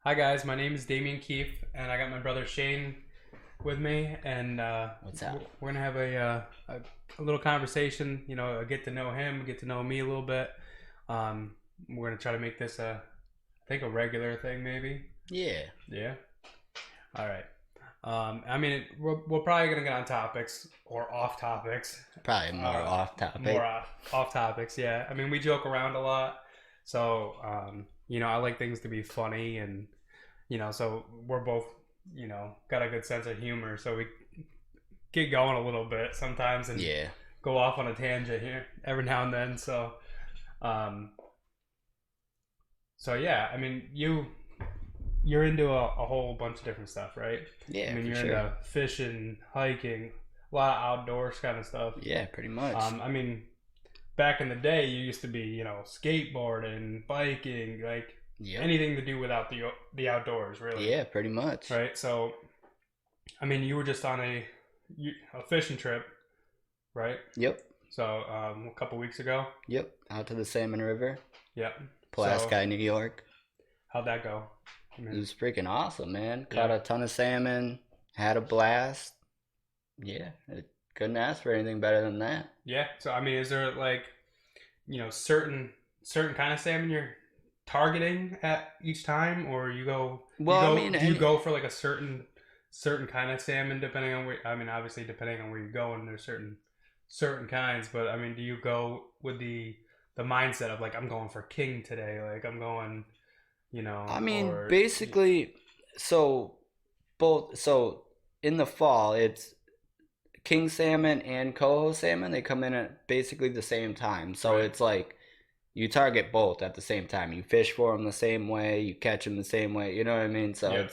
Hi guys, my name is Damian Keefe, and I got my brother Shane with me, and What's up? we're gonna have a little conversation. Get to know him, get to know me a little bit. We're gonna try to make this I think a regular thing, maybe. Yeah, Yeah. All right. We're probably gonna get on topics or off topics. probably more Uh, off More topic. off topics. Yeah. I mean, we joke around a lot, so I like things to be funny and so we're both, got a good sense of humor, so we get going a little bit sometimes and Yeah. go off on a tangent here every now and then. Um, so yeah, I mean, you're into a whole bunch of different stuff, right? I Yeah, mean, for you're sure. into fishing, hiking, a lot of outdoors kind of stuff. Yeah, pretty much. I mean, back in the day, you used to be, skateboarding, biking, like Yep. anything to do without the outdoors, really, Yeah, pretty much. right? So I mean, you were just on a fishing trip, right? Yep. So a couple weeks ago. Yep. Out to the Salmon River, Yep. So Pulaski, New York. how'd that go? I It mean, was freaking awesome, man. Caught yeah, a ton of salmon, had a blast. Yeah, it couldn't ask for anything better than that. yeah. So I mean, is there like certain kind of salmon you're targeting at each time, or Well, I mean, do you go for like a certain kind of salmon depending on where? I mean, obviously depending on where you go, and there's certain kinds, but I mean, do you go with the mindset of like I'm going for king today, like I'm going, I mean, or basically, so so in the fall, it's king salmon and coho salmon. They come in at basically the same time. So right? it's like you target both at the same time. You fish for them the same way, you catch them the same way. You know what I mean? So Yep.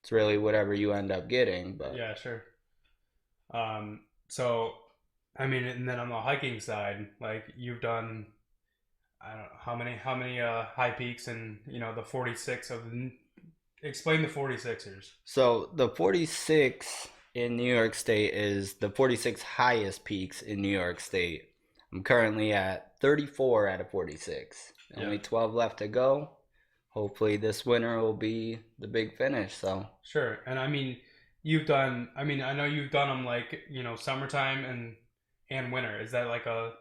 it's really whatever you end up getting. But Yeah, sure. So I mean, and then on the hiking side, like you've done, I don't know how many high peaks and the 46 of explain the 46ers. so the 46 in New York State is the 46 highest peaks in New York State. I'm currently at 34 out of 46. Yep. Only 12 left to go. Hopefully this winter will be the big finish. So Sure. And I mean, you've done. I mean, I know you've done them like summertime and winter. Is that like a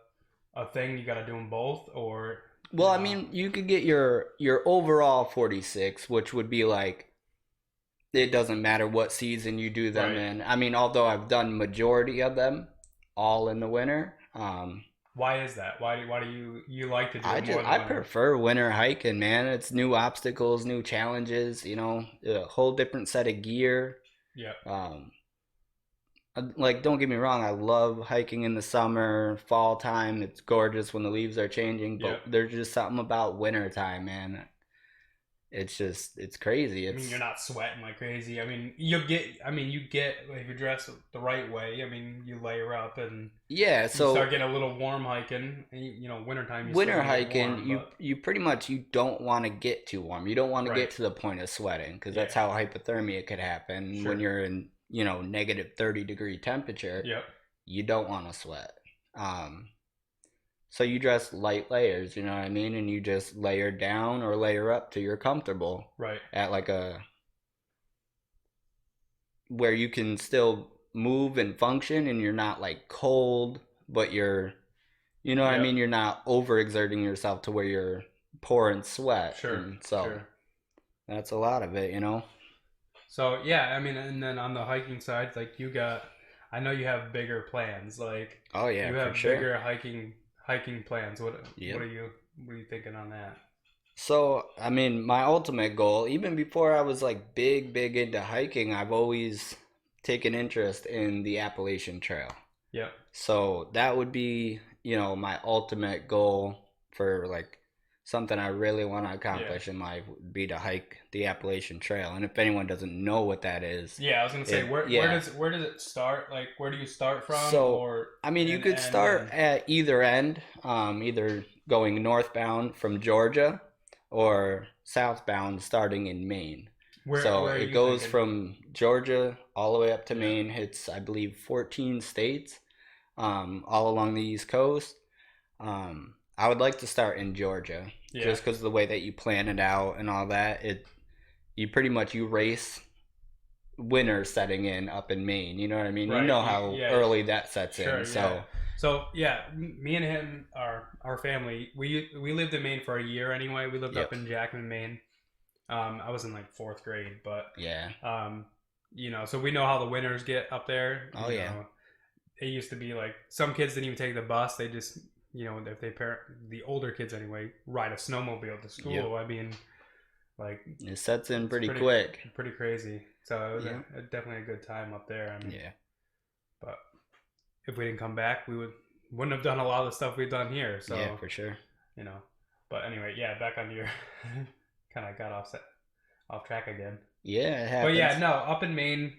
thing you got to do them both, or well, I mean, you could get your overall 46, which would be like it doesn't matter what season you do them right? in. I mean, although I've done majority of them all in the winter, Why is that? Why do you like to do it more in the I winter? prefer winter hiking, man. It's new obstacles, new challenges, a whole different set of gear. Yeah. Um, like don't get me wrong, I love hiking in the summer, fall time. It's gorgeous when the leaves are changing, Yeah. but there's just something about winter time, man. It's crazy. I mean, you're It's not sweating like crazy. I mean, you get. I mean, you get like, if you dress the right way. I mean, you layer up and yeah, you start so getting a little warm hiking. And wintertime, you still winter gonna get hiking, warm, you but you pretty much you don't want to get too warm. You don't want to right. get to the point of sweating because Yeah. that's how hypothermia could happen when Sure. you're in, negative 30-degree temperature. Yep. You don't want to sweat. Um, so you dress light layers, you know what I mean, and you just layer down or layer up till you're comfortable Right. at like a where you can still move and function and you're not like cold, but you know what I Yep. mean, you're not overexerting yourself to where you're pouring sweat. Sure. And so Sure. that's a lot of it. So yeah, I mean, and then on the hiking side, like you got, I know you have bigger plans. Like Oh yeah, you for have sure. bigger hiking plans. What Yep. are you thinking on that? So, I mean, my ultimate goal, even before I was like big into hiking, I've always taken interest in the Appalachian Trail. Yep. So that would be, my ultimate goal for like something I really want to Yeah. accomplish in life would be to hike the Appalachian Trail. And if anyone doesn't know what that is, Yeah, I was gonna say yeah. where does it start? Like where do you start from, So, or I mean, you and could end start and at either end, either going northbound from Georgia or southbound starting in Maine. So where are it you goes thinking? from Georgia all the way up to Yeah. Maine, hits, I believe, 14 states, all along the East Coast. I would like to start in Georgia Yeah. just because of the way that you plan it out and all that. you pretty much you race winter setting in up in Maine. You know what I mean? You Right. know how Yeah. early that sets in. Sure. Yeah. So So yeah, me and him, our family, we lived in Maine for a year anyway. We lived up yep, in Jackman, Maine. I was in like fourth grade, but yeah, um, so we know how the winters get up there. oh yeah, It used to be like some kids didn't even take the bus. They just, if they parent the older kids anyway, ride a snowmobile to yep. school. I mean, like It sets in it's pretty quick. pretty crazy. So it was Yeah, definitely a good time up there. I mean, yeah, but if we didn't come back, we wouldn't have done a lot of the stuff we've done here. yeah, So for sure. you know, but anyway, yeah, back on your kind of got off track again. Yeah, it But yeah, happens. no, up in Maine,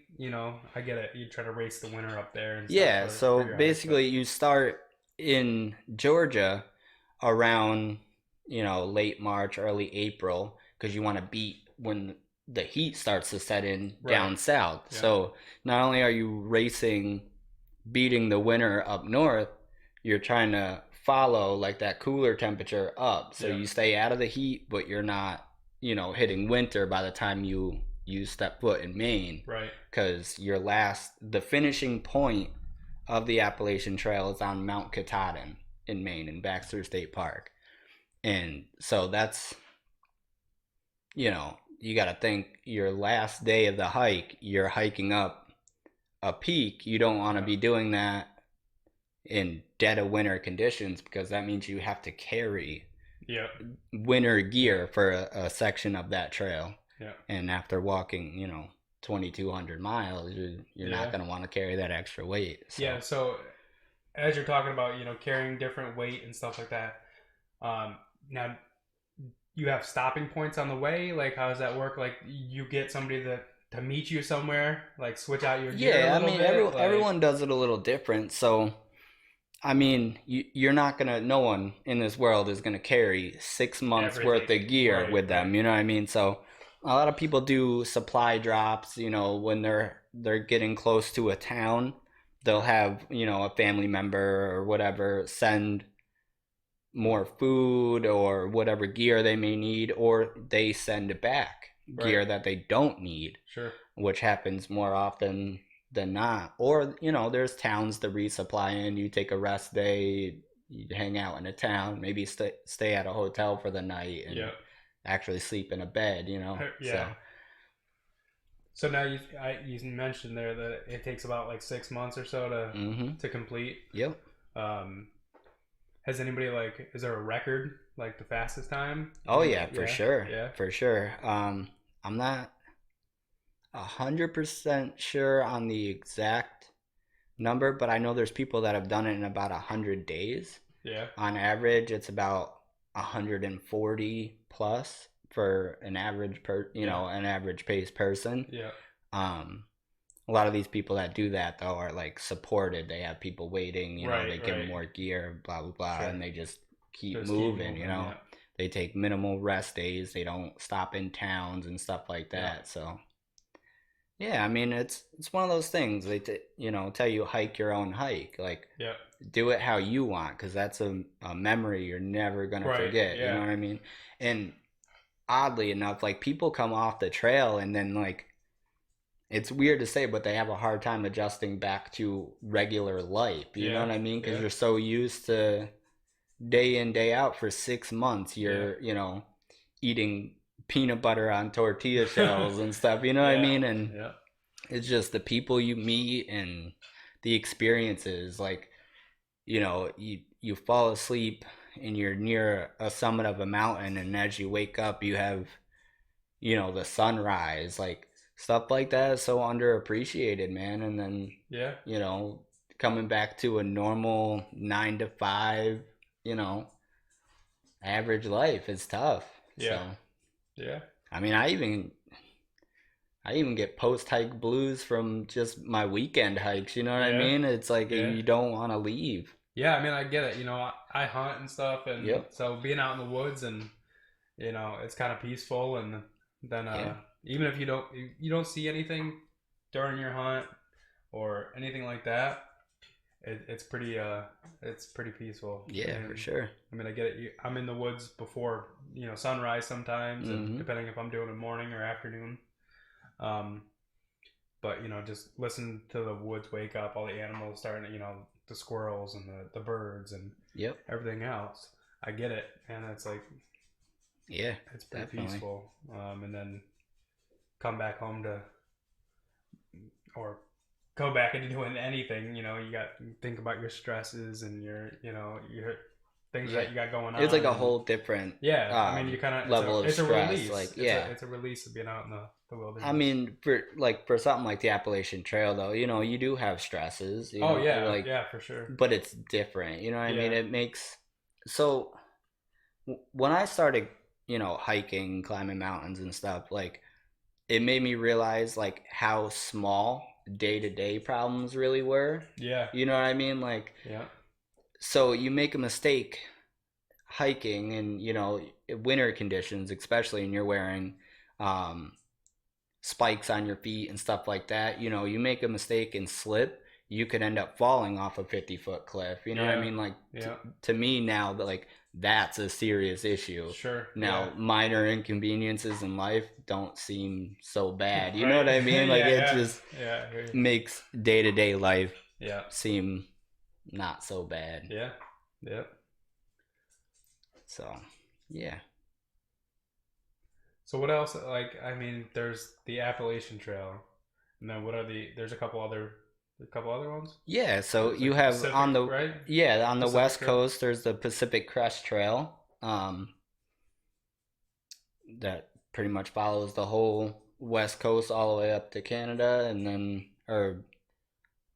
I get it. You try to race the winter up there and stuff Yeah, for so your hike, but basically you start in Georgia around, late March, early April, because you want to beat when the heat starts to set in right, down south. yeah, So not only are you racing, beating the winter up north, you're trying to follow like that cooler temperature up. So yeah, you stay out of the heat, but you're not, hitting winter by the time you step foot in Maine, right, because the finishing point of the Appalachian Trail is on Mount Katahdin in Maine in Baxter State Park. And so that's, you got to think your last day of the hike, you're hiking up a peak. You don't want to yeah, be doing that in dead of winter conditions, because that means you have to carry yeah, winter yeah, gear for a section of that trail. yeah, And after walking, 2,200 miles, you're not yeah, going to want to carry that extra weight. So, yeah. So as you're talking about, carrying different weight and stuff like that, now you have stopping points on the way. Like, how does that work? Like, you get somebody to meet you somewhere, like switch out your gear a yeah, I little mean, bit, like, everyone does it a little different. So, I mean, you're not gonna. No one in this world is gonna carry 6 months worth everything. of gear Right, with right. them. You know what I mean? So, a lot of people do supply drops. When they're getting close to a town, they'll have a family member or whatever send more food or whatever gear they may need, or they send back Right. gear that they don't need, Sure. which happens more often than not. Or, there's towns to resupply in. You take a rest day, you hang out in a town, maybe stay at a hotel for the night and Yeah. actually sleep in a bed. So, Yeah. So now you mentioned there that it takes about like 6 months or so mm-hmm. to complete. Yep. Um, has anybody is there a record like the fastest time? Oh yeah, for Yeah. sure. Yeah. For sure. I'm not 100% sure on the exact number, but I know there's people that have done it in about 100 days. Yeah. On average, it's about 140 plus for an average Yeah. an average pace person. Yeah. Um, a lot of these people that do that though are like supported. They have people waiting. Right. They give them Right. more gear, blah blah blah, Sure. and they just keep Just keep moving. moving. Yeah. They take minimal rest days. They don't stop in towns and stuff like Yeah. that. So yeah, I mean it's one of those things. They tell you hike your own hike. Like Yeah. do it how you want, because that's a memory you're never gonna Right. forget. You know Yeah. what I mean? And oddly enough, like people come off the trail and then like it's weird to say, but they have a hard time adjusting back to regular life. You know Yeah. what I mean? Because Yeah. you're so used to day in day out for 6 months. Yeah. You're eating peanut butter on tortilla shells and stuff. You know what I Yeah. mean? And Yeah. it's just the people you meet and the experiences. Like you fall asleep and you're near a summit of a mountain, and as you wake up you have the sunrise, like stuff like that is so underappreciated, man. And then Yeah. you know coming back to a normal 9 to 5 you know average life is tough. Yeah. So Yeah. I mean, I even get post hike blues from just my weekend hikes. You know what I Yeah. mean? It's like Yeah. you don't want to leave. Yeah, I mean, I get it. I hunt and stuff, and Yep. so being out in the woods and it's kind of peaceful. And then Yeah. even if you don't see anything during your hunt or anything like that, it's pretty peaceful. Yeah, for And sure. I mean, I get it. I'm in the woods before sunrise sometimes, and Hmm. depending if I'm doing it morning or afternoon. Um, but just listen to the woods wake up, all the animals starting, the squirrels and the birds and Yep. everything else. I get it, and it's like Yeah, it's pretty definitely. peaceful. And then come back home to or go back into doing anything. You got think about your stresses and your things Yeah. that you got going It's like on, a and whole different yeah, I mean, you kind of level of it's a stress. release. Like, yeah. It's a release of being out in the I wilderness. mean, for something like the Appalachian Trail, though, you do have stresses, Oh yeah, like, yeah, for sure. but it's different. You know what I mean? Yeah, It makes so when I started, hiking, climbing mountains and stuff, like it made me realize like how small day-to-day problems really were. yeah, You know what I mean? Like, yeah, so you make a mistake hiking and, winter conditions, especially, and you're wearing um spikes on your feet and stuff like that, you make a mistake and slip, you could end up falling off a 50-foot cliff. You know what I yeah, mean? Like, yeah. to me now, that like that's a serious issue. Sure. Yeah. Now, minor inconveniences in life don't seem so bad. You know Right. what I mean? Like, Yeah, it yeah, just yeah. I hear you. makes day-to-day life Yeah, seem not so bad. yeah, yeah. So, yeah. So what else? Like, I mean, there's the Appalachian Trail, and then what are there's a couple other ones. Yeah, so There's you like have Pacific, on the right? yeah, on the Pacific West Trail. Coast there's the Pacific Crest Trail. That pretty much follows the whole West Coast all the way up to Canada and then or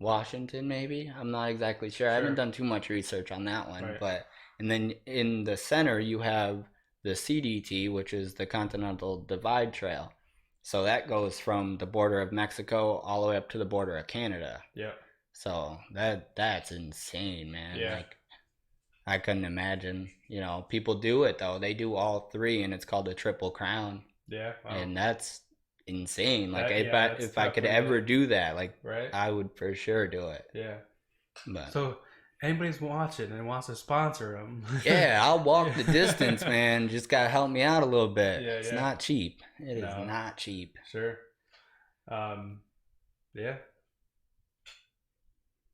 Washington maybe. I'm not exactly sure. I haven't Sure. done too much research on that one, Right. but and then in the center you have the CDT, which is the Continental Divide Trail. So that goes from the border of Mexico all the way up to the border of Canada. Yeah. So that's insane, man. Yeah. Like I couldn't imagine. People do it though. They do all three, and it's called the Triple Crown, Yeah. Wow. and that's insane. Like That if yeah. I That's if I could definitely ever do that, like right. I would for sure do it. Yeah. But So anybody's watching and wants to sponsor them. yeah, I'll walk the distance, Yeah. man. Just gotta help me out a little bit. Yeah. It's Yeah. not cheap. It is No. not cheap. Sure. Um. Yeah.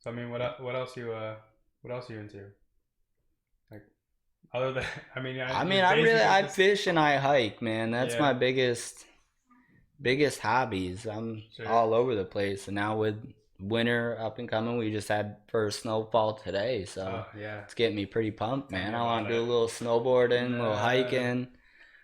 So I mean, what else you into? Like other than I mean, I you mean, I really basically I just fish and I hike, man. That's yeah. my biggest hobbies. I'm Sure. all over the place, and now with winter up and coming, we just had first snowfall today, so Oh yeah. it's getting me pretty pumped, Tell man. me I want about to do a it. little snowboarding, a little Nah. hiking.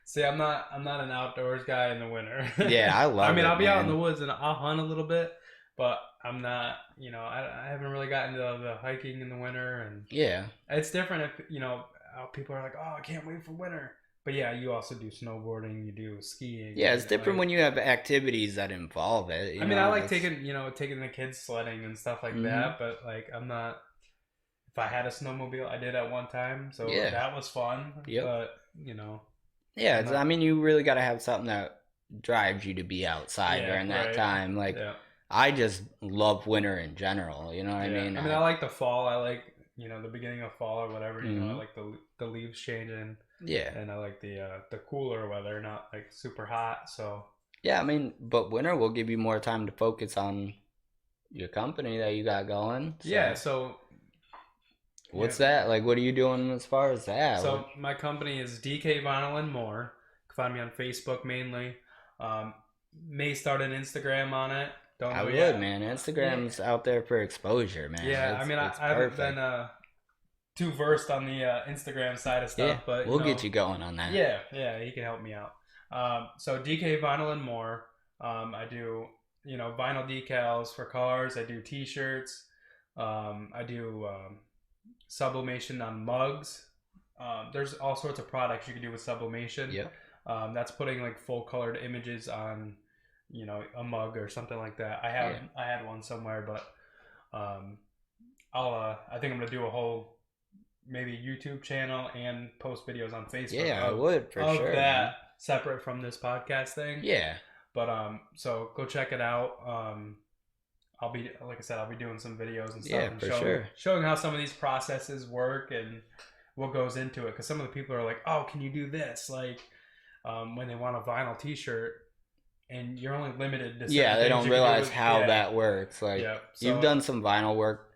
See, I'm not an outdoors guy in the winter. Yeah, I I love mean, I'll it, be out in the man. woods and I'll hunt a little bit, but I'm not. I haven't really gotten to the hiking in the winter, and Yeah, it's different if people are like, oh, I can't wait for winter. But yeah, you also do snowboarding, you do skiing, yeah, it's and different like when you have activities that involve it. I mean, I like It's taking the kids sledding and stuff like hmm that, but like I'm not. If I had a snowmobile, I did at one time, so yeah, that was fun. yep, But yeah. I'm I not. mean, you really got to have something that drives you to be outside Yeah, during that right. time. Like Yeah, I just love winter in general. You know what I yeah. mean? I mean, I like the fall. I like the beginning of fall or whatever. I Mhm. like the leaves changing, Yeah. and I like the cooler weather, not like super hot. So Yeah, I mean, but winter will give you more time to focus on your company that you got going. yeah. So, So yeah. what's that? Like, what are you doing as far as that? So my company is DK Vinyl and More. You can find me on Facebook mainly. Um, may start an Instagram on it. Don't I know would, yet. man. Yeah, Instagram's out there for exposure, man. yeah. I mean, It's I haven't been perfect. too versed on the Instagram side of Yeah, stuff, but we'll get you going on that. yeah, yeah, he can help me out. So DK Vinyl and More. I do vinyl decals for cars. I do T-shirts. I do sublimation on mugs. There's all sorts of products you can do with sublimation. Yep. That's putting like full colored images on, a mug or something like that. Yeah. I had one somewhere, but um, I think I'm gonna do a whole maybe YouTube channel and post videos on Facebook Yeah, I would for of sure, that man. separate from this podcast thing. Yeah. But so go check it out. I'll be, like I said, I'll be doing some videos and stuff Yeah, and for showing sure. showing how some of these processes work and what goes into it. Because some of the people are like, "Oh, can you do this?" Like when they want a vinyl T-shirt, and you're only limited to certain Yeah, they things don't you can do realize with. how Yeah, that works. Like yeah. you've So done some vinyl work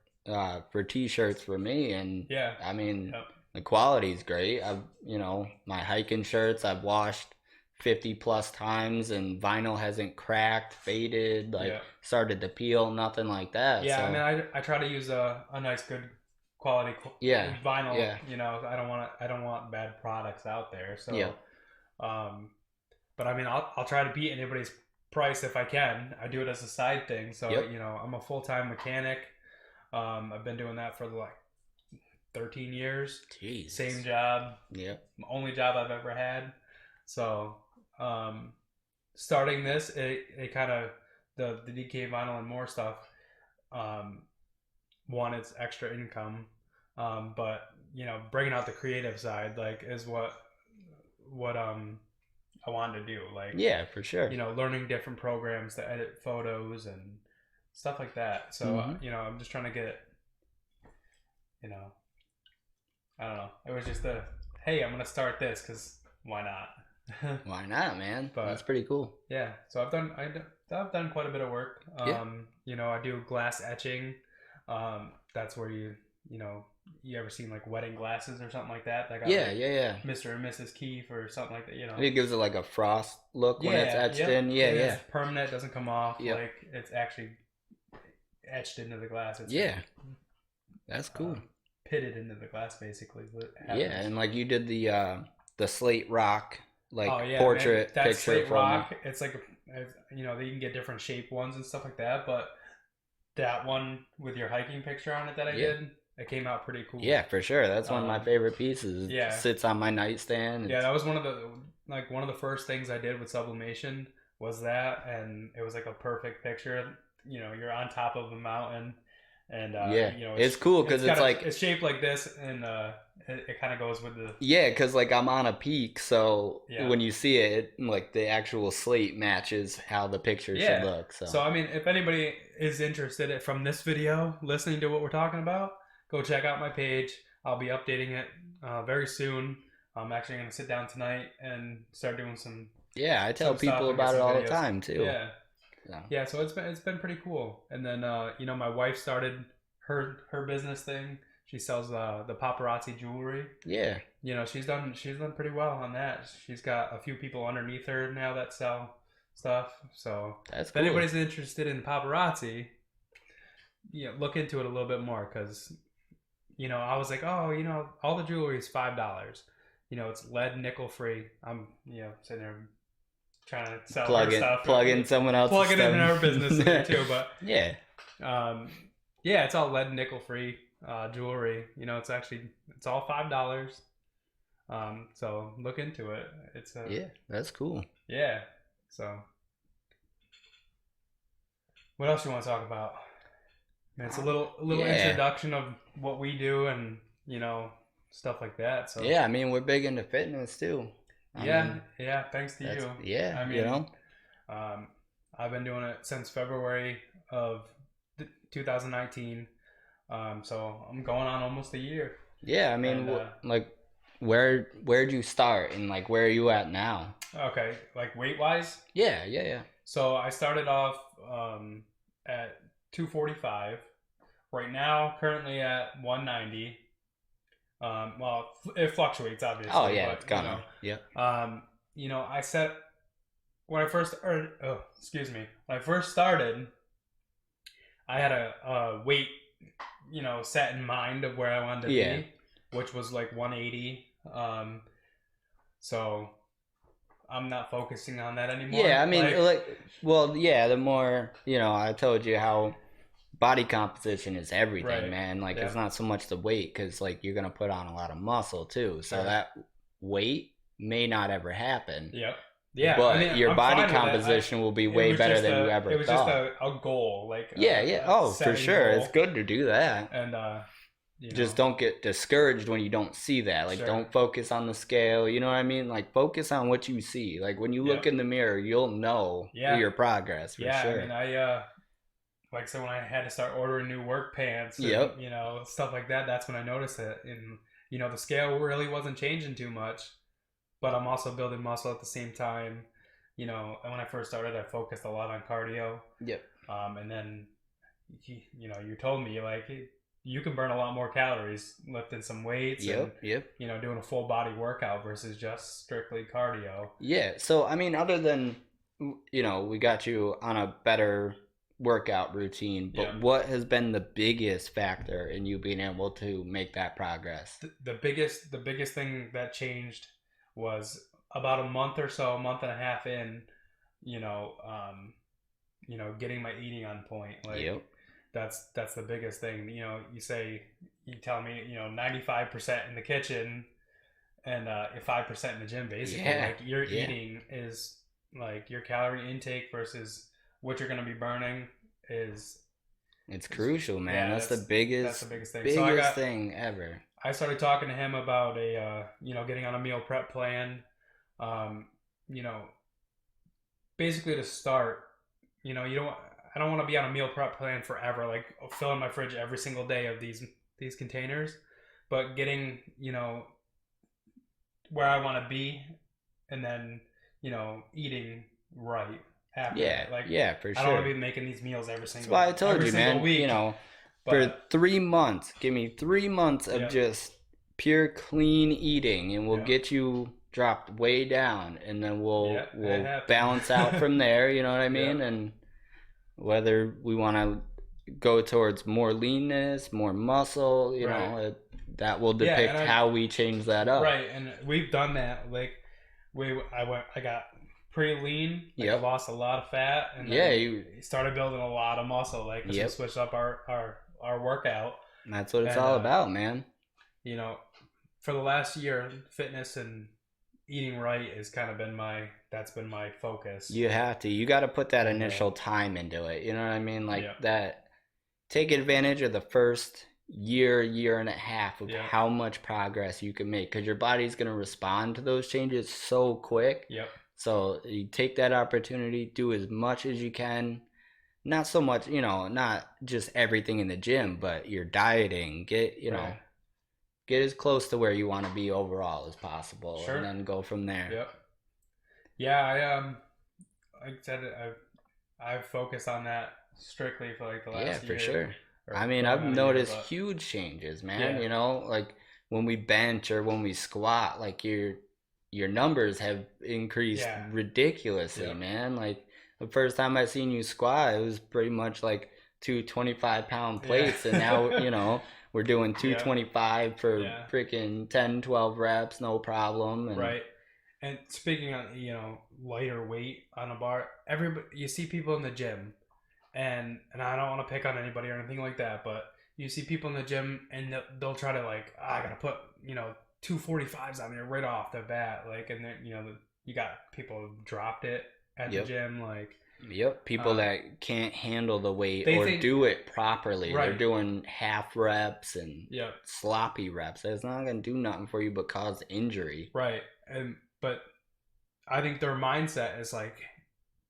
for t-shirts for me, and yeah, I mean yep, the quality's great. I've my hiking shirts I've washed 50 plus times, and vinyl hasn't cracked, faded, like yeah, started to peel, nothing like that. yeah. I mean, So I try to use a nice, good quality yeah, vinyl. yeah, You know, I don't want bad products out there. yeah, So um, but I mean, I'll try to beat anybody's price if I can. I do it as a side thing. So, yep. you know, I'm a full time mechanic. I've been doing that for like 13 years. Same Jesus. job, Yep. only job I've ever had. So, um, starting this, it kind of, the DK vinyl and more stuff, um, one, it's extra income. But, you know, bringing out the creative side, like, is what, I wanted to do. Like, Yeah, for sure. you know, learning different programs to edit photos and stuff like that. So, Hmm. you know, I'm just trying to get, you know, I don't know. It was just a, hey, I'm going to start this because why not? Why not, man? That's But pretty cool. yeah, so I've done quite a bit of work. Yeah. You know, I do glass etching. That's where you know, you ever seen like wedding glasses or something like that? That got Yeah, like yeah, yeah. Mr. and Mrs. Keefe or something like that, you know. It gives it like a frost look when it's Yeah, etched yep. in. Yeah, And yeah. it's permanent, doesn't come off. Yep. Like it's actually etched into the glass. It's Yeah. That's cool. pitted into the glass, basically. What Yeah, happens? and like you did the slate rock like Oh yeah, man. portrait That picture slate for me. rock. It's like you know, you can get different shape ones and stuff like that. But that one with your hiking picture on it that I Yeah. did, it came out pretty cool. Yeah, for sure. That's one of my Um, favorite pieces. It yeah, sits on my nightstand. yeah. That was one of the first things I did with sublimation was that, and it was like a perfect picture. You know, you're on top of a mountain, and Yeah, you know it's cool because it's like it's shaped like this, and it kind of goes with the yeah, because like I'm on a peak, so yeah. when you see it, like the actual slate matches how the picture should Yeah. look. So So I mean, if anybody is interested from this video, listening to what we're talking about, go check out my page. I'll be updating it very soon. I'm actually going to sit down tonight and start doing yeah, I tell some stuff people and get about it some all the videos. time too. Yeah, So yeah. So it's been pretty cool. And then you know, my wife started her business thing. She sells the paparazzi jewelry. yeah, You know, she's done pretty well on that. She's got a few people underneath her now that sell stuff. So that's if cool. anybody's interested in paparazzi, you know, look into it a little bit more because you know I was like, oh, you know, all the jewelry is $5. You know, it's lead nickel free. I'm you know sitting there trying to sell her stuff, Plug in someone else's plug it stuff. in our business here too. But Yeah, um, yeah, it's all lead nickel free jewelry. You know, it's all $5. So look into it. It's a yeah, that's cool. yeah. So what else you want to talk about? And it's a little Yeah, introduction of what we do and you know stuff like that. So yeah. I mean, we're big into fitness too. I yeah, mean, yeah. Thanks to that's you. yeah, I you mean, know. um, I've been doing it since February of 2019. So I'm going on almost a year. Yeah, I mean, And like, where'd you start, and like, where are you at now? okay, like weight wise. Yeah, yeah, yeah. So I started off at 245. Right now, currently at 190. Well, it fluctuates obviously. Oh yeah, but, it's gonna. Yeah. you know, I set when I first excuse me, when I first started, I had a weight, you know, set in mind of where I wanted to Yeah. be, which was like 180. So I'm not focusing on that anymore. Yeah, I mean, well, yeah. The more I told you how body composition is everything, Right. man. Like, Yeah. it's not so much the weight, because like you're gonna put on a lot of muscle too, so Sure. that weight may not ever happen. Yep. Yeah, But I mean, your I'm body fine with it. composition will be It way was better just than you ever it was thought. just a goal, like Yeah, yeah. Oh, for setting sure. goal. It's good to do that. And you Just know, don't get discouraged when you don't see that. Like, Sure. don't focus on the scale. You know what I mean? Like, focus on what you see. Like, when you look Yeah. in the mirror, you'll know Yeah. your progress for yeah. sure. I mean, like so when I had to start ordering new work pants and Yep. stuff like that, that's when I noticed it. And the scale really wasn't changing too much, but I'm also building muscle at the same time. And when I first started, I focused a lot on cardio. Yep. And then you told me like you can burn a lot more calories lifting some weights and Yep. doing a full body workout versus just strictly cardio. Yeah. So, I mean, other than, we got you on a better workout routine, but Yeah. what has been the biggest factor in you being able to make that progress? The biggest thing that changed was about a month and a half in, getting my eating on point. Like Yep. that's the biggest thing. You tell me, 95% in the kitchen and 5% in the gym, basically. Yeah. Like your Yeah. eating is like your calorie intake versus what you're going to be burning is It's crucial, man. yeah, That's the that's biggest, the biggest thing. biggest thing ever. I started talking to him about getting on a meal prep plan. Um, you know, basically to start, I don't want to be on a meal prep plan forever, like filling my fridge every single day of these containers, but getting, where I want to be and then, eating right after Yeah. that. Like Yeah, for I don't want sure. to be making these meals every That's single why I told every you, single man. week. For But 3 months, give me 3 months of yeah, just pure clean eating, and we'll yeah, get you dropped way down, and then we'll yeah, it we'll happened. balance out from there. You know what I Yeah, mean? And whether we want to go towards more leanness, more muscle, right. that will Yeah, depict and how we change that up. right, and we've done that. Like I got pretty lean. Like I Yep. lost a lot of fat, and Yeah. then started building a lot of muscle. Like 'cause we Yep. switched up our workout, That's what it's and all about, man. you know, for the last year, fitness and eating right has kind of been that's been my focus. You have to. You got to put that And initial time into it. You know what I mean? Like yeah, that. Take advantage of the first year, year and a half of yeah, how much progress you can make because your body's going to respond to those changes so quick. yep, So you take that opportunity, do as much as you can. Not so much, not just everything in the gym, but your dieting. right, Get as close to where you want to be overall as possible, sure, and then go from there. yep, yeah. Like I said, I've focused on that strictly for like the Yeah, last for year sure. or I mean, going I've on a year, noticed but huge changes, man. yeah, Like when we bench or when we squat, like your numbers have increased yeah, ridiculously, yeah, man. Like the first time I seen you squat, it was pretty much like two 25-pound yeah, plates, and now, we're doing yeah, 225 for yeah. freaking 10, 12 reps, no problem. And Right. And speaking of, lighter weight on a bar, everybody you see people in the gym and I don't want to pick on anybody or anything like that, but you see people in the gym and they'll try to like, I gotta put, 245s on there right off the bat. Like, and then, you got people who dropped it at the yep. gym. Like, Yep, people uh, that can't handle the weight they or think, do it properly. They're right. doing half reps and Yep. sloppy reps. That's not gonna do nothing for you but cause injury. Right. But I think their mindset is like,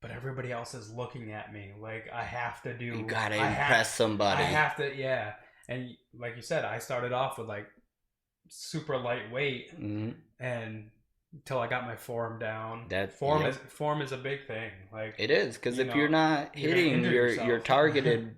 but everybody else is looking at me. Like I have to You do. gotta I impress somebody. I have to. Yeah. And like you said, I started off with like super lightweight, hmm and until I got my form down. That Form yep. is a big thing. Like It is because you if you're know, not you're gonna hitting injure your yourself. targeted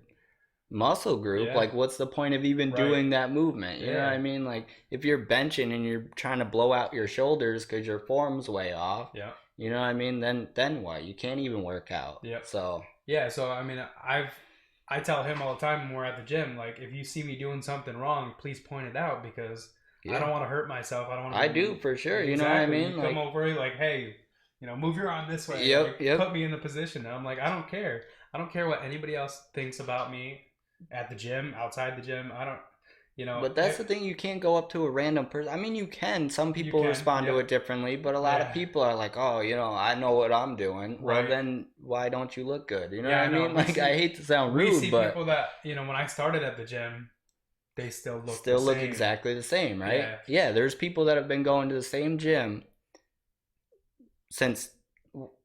muscle group, Yeah. like what's the point of even Right. doing that movement? You know what I Yeah. mean? Like if you're benching and you're trying to blow out your shoulders because your form's way off, Yeah. you know what I mean? Then what? You can't even work out. Yep. So Yeah. So I mean, I tell him all the time when we're at the gym, like if you see me doing something wrong, please point it out because I don't yeah, want to hurt myself. I don't want to. I do for sure. You know what I Exactly. mean? You Like come over like, hey, move your arm this way. yep, Like, yep. put me in the position. And I'm like, I don't care. I don't care what anybody else thinks about me at the gym, outside the gym. I don't. But that's the thing, you can't go up to a random person. I mean, you can. Some You people can. respond to Yeah. it differently, but a lot of Yeah. people are like, oh, I know what I'm doing. Well, Right. then why don't you look good? You know Yeah, what I I know. mean? Like, I hate to sound We rude, see but people that when I started at the gym, they still look still the look same. exactly the same, right? Yeah. Yeah, there's people that have been going to the same gym since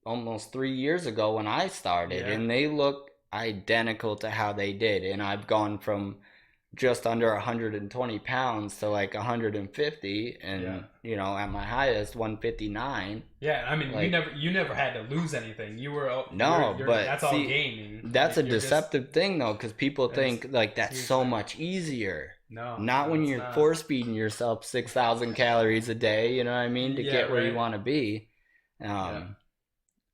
almost 3 years ago when I started, Yeah. and they look identical to how they did, and I've gone from just under 120 pounds to like 150, and Yeah. at my highest 159. Yeah, I mean, Like, you never had to lose anything. You were no, but that's all see, gaming. that's Like, a you're just deceptive thing though, because people it's think like it's that's huge so thing. much easier. No, Not when it's you're not. force feeding yourself 6,000 calories a day, you know what I mean, to Yeah, get where you right. want to be. Yeah.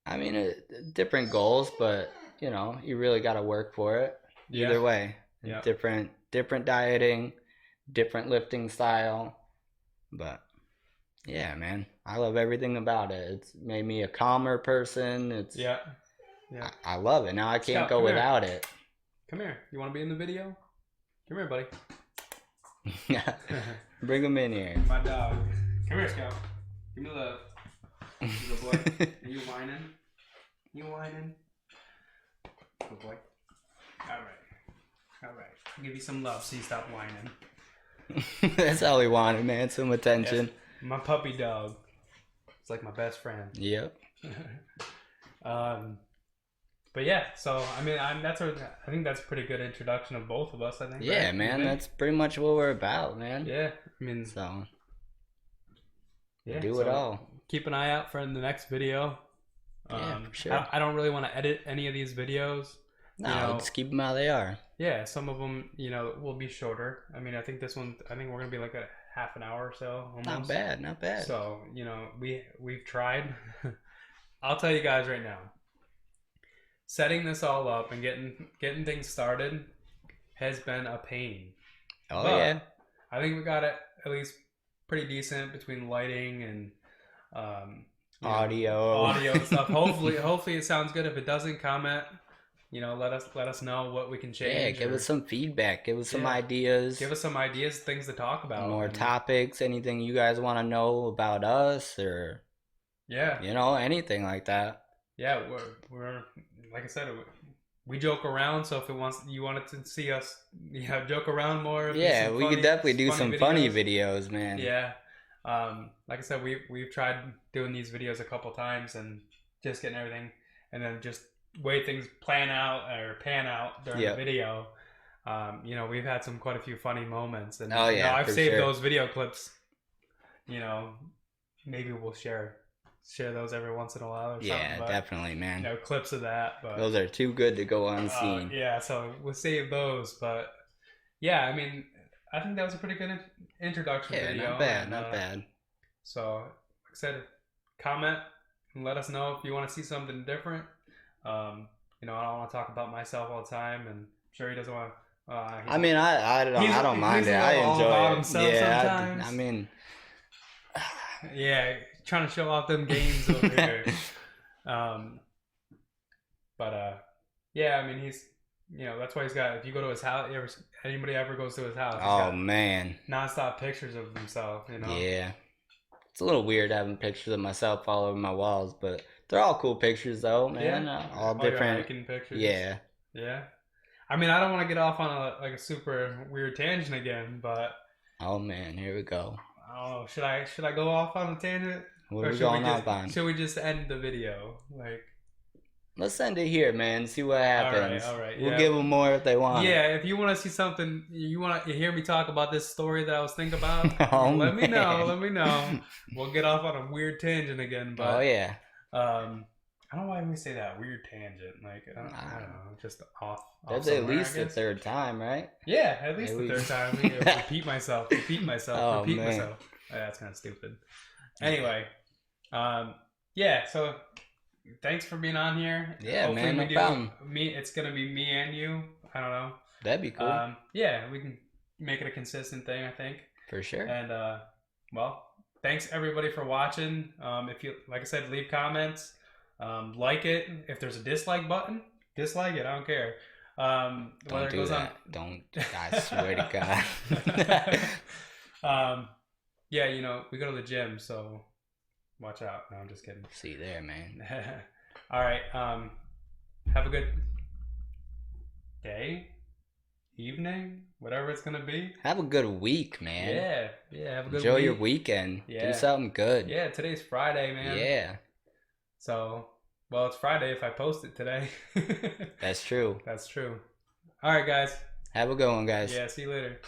I mean, different goals, but you really got to work for it. Yeah. Either way, Yeah. different dieting, different lifting style, but yeah, man, I love everything about it. It's made me a calmer person. Yeah. Yeah. I love it. Now I can't Scout, go come here. without it. Come here. You want to be in the video? Come here, buddy. Bring him in here. My dog. Come here, Scout. Give me love. Good boy. Are you whining? You whining? Good boy. All right. I'll give you some love so you stop whining. That's all he wanted, man. Some attention. Yes. My puppy dog. It's like my best friend. Yep. But yeah, so I mean, I think that's a pretty good introduction of both of us. I think. Yeah, right? man. That's pretty much what we're about, man. Yeah, I mean, So yeah, do it all. Keep an eye out for the next video. Yeah, for sure. I don't really want to edit any of these videos. No, just keep them how they are. Yeah, some of them, will be shorter. I mean, I think this one, we're gonna be like a half an hour or so. Almost. Not bad, not bad. So we've tried. I'll tell you guys right now. Setting this all up and getting things started has been a pain. Oh, but yeah. I think we got it at least pretty decent between lighting and audio and stuff. Hopefully it sounds good. If it doesn't, comment. Let us know what we can change. Yeah, give us some feedback. Give us some ideas. Give us some ideas, things to talk about. More topics, anything you guys want to know about us, or anything like that. Yeah, we're like I said, we joke around. So if you wanted to see us, joke around more. Yeah, we could definitely do some funny videos, man. Yeah, like I said, we've tried doing these videos a couple times and just getting everything, and then just way things pan out during the video. We've had quite a few funny moments, and I've saved those video clips. Maybe we'll share those every once in a while or something. Yeah, definitely, man. Clips of that. But those are too good to go unseen. Yeah, so we'll save those. But yeah, I mean, I think that was a pretty good introduction video. Yeah, not bad, not bad. So, like I said, comment and let us know if you want to see something different. I don't want to talk about myself all the time, and I'm sure he doesn't want to. I mean, I don't mind it. I enjoy it. Yeah, I mean, yeah, trying to show off them games over here. Yeah, I mean, he's, that's why he's got. If you go to his house, anybody ever goes to his house, oh man, nonstop pictures of himself. Yeah, it's a little weird having pictures of myself all over my walls, but they're all cool pictures though, man. Yeah. All different pictures. Yeah. Yeah. I mean, I don't want to get off on a super weird tangent again, but oh man, here we go. Oh, should I go off on a tangent? What are we going off on? Should we just end the video? Let's end it here, man. See what happens. All right. We'll give them more if they want. Yeah, if you want to see something, you want to hear me talk about this story that I was thinking about, let me know. We'll get off on a weird tangent again. But, oh yeah. I don't know why we say that weird tangent. I don't know, just off. That's at least the third time, right? Yeah, at least the third time. Repeat myself. Oh, repeat myself. Oh, that's kind of stupid. Anyway, yeah. So thanks for being on here. Yeah, hopefully man. No problem. It's gonna be me and you. I don't know. That'd be cool. Yeah, we can make it a consistent thing. I think for sure. And well, thanks everybody for watching. If you, like I said, leave comments. Like it. If there's a dislike button, dislike it. I don't care. Don't do that. Don't. I swear to God. Yeah, we go to the gym, so watch out. No, I'm just kidding. See you there, man. All right. Have a good day, evening, whatever it's gonna be. Have a good week, man. Yeah. Have a good Enjoy week. your weekend. Yeah. Do something good. Yeah, today's Friday, man. Yeah. So Well, it's Friday if I post it today. That's true. That's true. All right, guys. Have a good one, guys. Yeah, see you later.